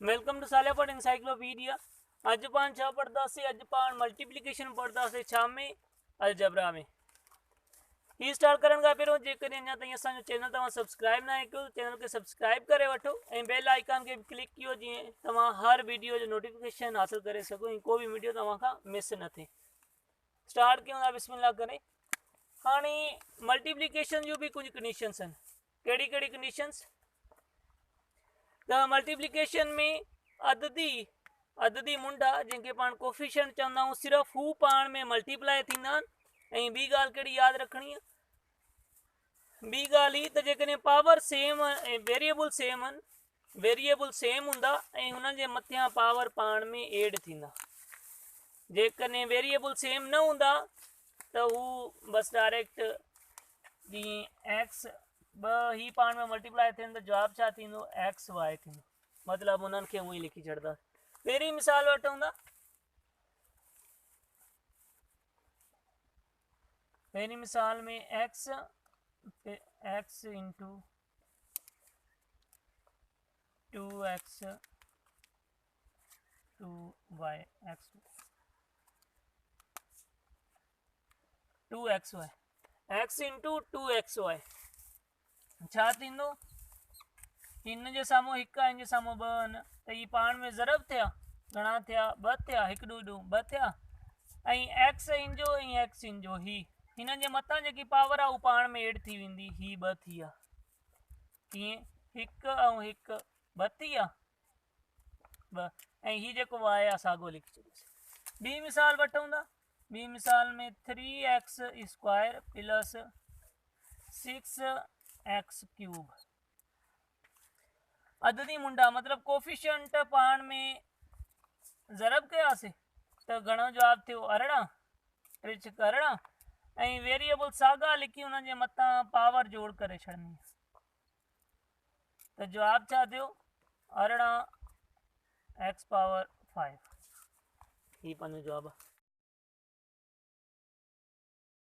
Welcome to सालियापट encyclopedia. अज पान छा पढ़दा से अज पान मल्टीप्लिकेशन पढ़दा से छा में अलजबरा में। ही स्टार्ट करण का पहिरों जेकर अञा ताईं असांजो चैनल तव्हां सब्सक्राइब ना कयो चैनल के सब्सक्राइब करे वठो ऐं बेल आइकन के क्लिक कयो जीअं तव्हां हर वीडियो जो नोटिफिकेशन हासिल करे सको ऐं कोई भी वीडियो तव्हां खां मिस न थिए। स्टार्ट कयूं था बिस्मिल्लाह करे। हाणे मल्टीप्लिकेशन जो भी कुछ कंडीशंस आहिनि। कहिड़ी कहिड़ी कंडीशंस? त मल्टीप्लिकेशन में अददी मुंडा जंहिंखे पाण कोफिशिएंट चवंदा आहियूं सिर्फ़ु हू पाण में मल्टीप्लाई थींदा आहिनि। ऐं ॿी ॻाल्हि कहिड़ी यादि रखणी आहे? ॿी ॻाल्हि ही त जेकॾहिं पावर सेम ऐं वेरिएबल सेम हूंदा ऐं हुननि जे मथियां पावर पाण में एड थींदा। जेकॾहिं वेरिएबल सेम न हूंदा त हू बसि डायरेक्ट जीअं एक्स ॿ ही पाण में मल्टीप्लाई थियनि त जवाबु छा थींदो? एक्स वाई थींदो। मतिलबु उन्हनि खे उहो ई लिखी छॾंदा। पहिरीं मिसाल वठूं था। पहिरीं मिसाल में x into 2x 2y x 2xy x into 2xy छा थींदो? हिन जे साम्हूं हिकु आहे, हिन जे साम्हूं ॿ आहिनि त ही पाण में ज़रब थिया। घणा थिया? ॿ थिया। हिकु ॾूं ॾूं ॿ थिया। ऐं एक्स इन जो ऐं एक्स इन जो ही हिननि जे मथां जेकी पावर आहे उहा पाण में एड थी वेंदी। ही ॿ थी विया। कीअं? हिकु ऐं हिकु ॿ थी विया ॿ। ऐं ही जेको वाए आहे साॻियो लिखी छॾियोसीं। ॿी मिसाल वठूं था। ॿी मिसाल में 3x square plus 6x cube. अददी मुंडा मतिलबु कोफिशिएंट पाण में ज़रब कयासीं त घणो जवाबु थियो? 18 टे छिक 18 ऐं वेरिएबल साॻा लिखी हुननि जे मथां पावर जोड़ करे छॾणी त जवाबु छा थियो? 18x power 5। ही पंहिंजो जवाबु आहे।